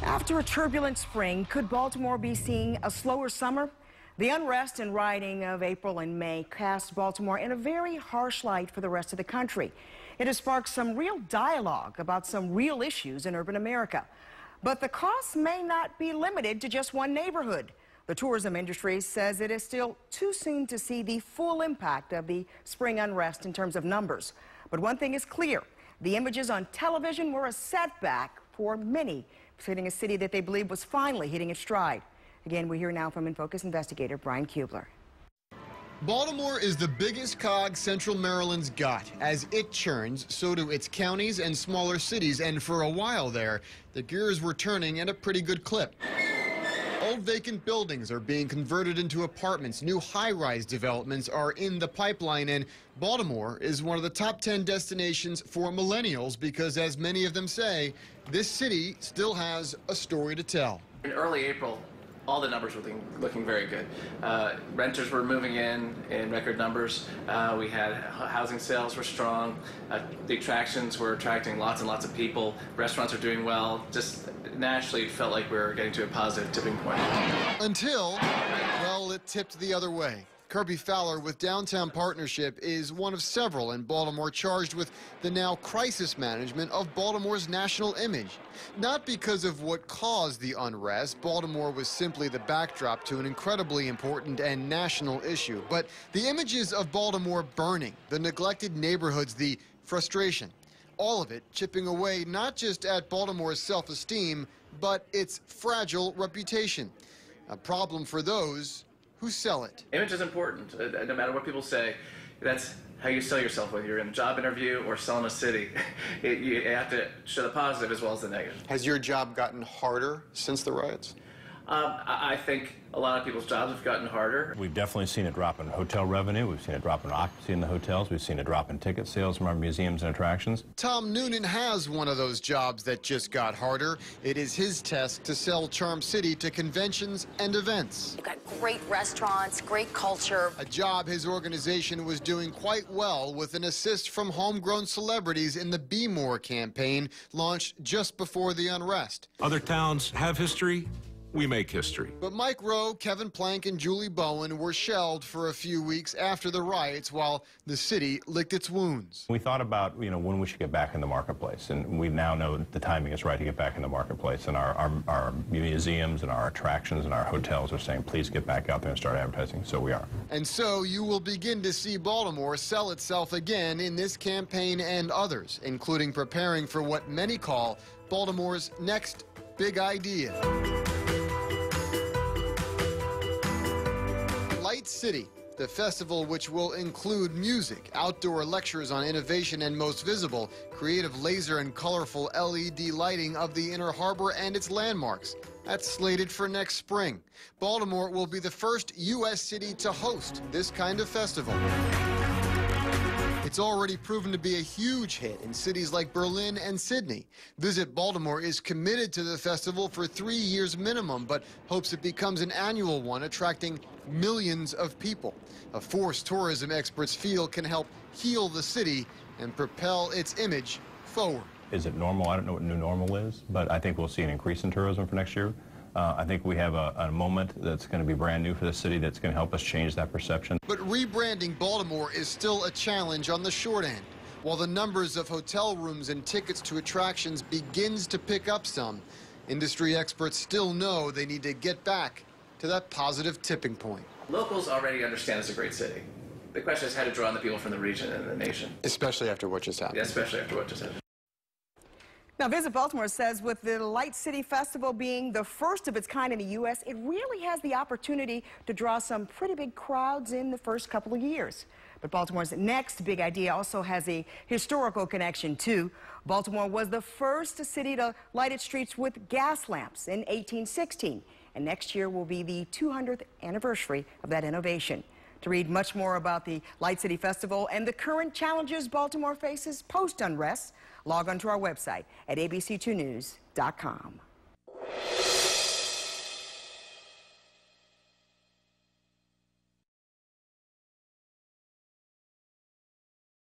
After a turbulent spring, could Baltimore be seeing a slower summer? The unrest and rioting of April and May cast Baltimore in a very harsh light for the rest of the country. It has sparked some real dialogue about some real issues in urban America. But the costs may not be limited to just one neighborhood. The tourism industry says it is still too soon to see the full impact of the spring unrest in terms of numbers. But one thing is clear, the images on television were a setback for many, hitting a city that they believe was finally hitting its stride. Again, we hear now from In Focus investigator Brian Kubler. Baltimore is the biggest cog Central Maryland's got. As it churns, so do its counties and smaller cities, and for a while there, the gears were turning at a pretty good clip. Old vacant buildings are being converted into apartments. New high-rise developments are in the pipeline, and Baltimore is one of the top 10 destinations for millennials because, as many of them say, this city still has a story to tell. In early April, all the numbers were looking very good. Renters were moving in record numbers. We had housing sales were strong. The attractions were attracting lots and lots of people. Restaurants are doing well. Just nationally, it felt like we were getting to a positive tipping point. Until, well, it tipped the other way. Kirby Fowler with Downtown Partnership is one of several in Baltimore charged with the now crisis management of Baltimore's national image. Not because of what caused the unrest. Baltimore was simply the backdrop to an incredibly important and national issue. But the images of Baltimore burning, the neglected neighborhoods, the frustration, all of it chipping away not just at Baltimore's self-esteem, but its fragile reputation. A problem for those who sell it. Image is important. No matter what people say, that's how you sell yourself, whether you're in a job interview or selling a city. You have to show the positive as well as the negative. Has your job gotten harder since the riots? I think a lot of people's jobs have gotten harder. We've definitely seen a drop in hotel revenue. We've seen a drop in occupancy in the hotels. We've seen a drop in ticket sales from our museums and attractions. Tom Noonan has one of those jobs that just got harder. It is his task to sell Charm City to conventions and events. You've got great restaurants, great culture. A job his organization was doing quite well with an assist from homegrown celebrities in the Be More campaign launched just before the unrest. Other towns have history. We make history. But Mike Rowe, Kevin Plank, and Julie Bowen were shelved for a few weeks after the riots while the city licked its wounds. We thought about, when we should get back in the marketplace, and we now know the timing is right to get back in the marketplace, and our museums and our attractions and our hotels are saying, please get back out there and start advertising, so we are. And so you will begin to see Baltimore sell itself again in this campaign and others, including preparing for what many call Baltimore's next big idea. Light City, the festival which will include music, outdoor lectures on innovation, and most visible, creative laser and colorful LED lighting of the Inner Harbor and its landmarks. That's slated for next spring. Baltimore will be the first U.S. city to host this kind of festival. It's already proven to be a huge hit in cities like Berlin and Sydney. Visit Baltimore is committed to the festival for 3 years minimum, but hopes it becomes an annual one, attracting millions of people. A force tourism experts feel can help heal the city and propel its image forward. Is it normal? I don't know what new normal is, but I think we'll see an increase in tourism for next year. I think we have a moment that's going to be brand new for the city that's going to help us change that perception. But rebranding Baltimore is still a challenge on the short end. While the numbers of hotel rooms and tickets to attractions begins to pick up some, industry experts still know they need to get back to that positive tipping point. Locals already understand it's a great city. The question is how to draw in the people from the region and the nation. Especially after what just happened. Yeah, especially after what just happened. Now, Visit Baltimore says with the Light City Festival being the first of its kind in the U.S., it really has the opportunity to draw some pretty big crowds in the first couple of years. But Baltimore's next big idea also has a historical connection, too. Baltimore was the first city to light its streets with gas lamps in 1816, and next year will be the 200th anniversary of that innovation. To read much more about the Light City Festival and the current challenges Baltimore faces post-unrest, log on to our website at abc2news.com.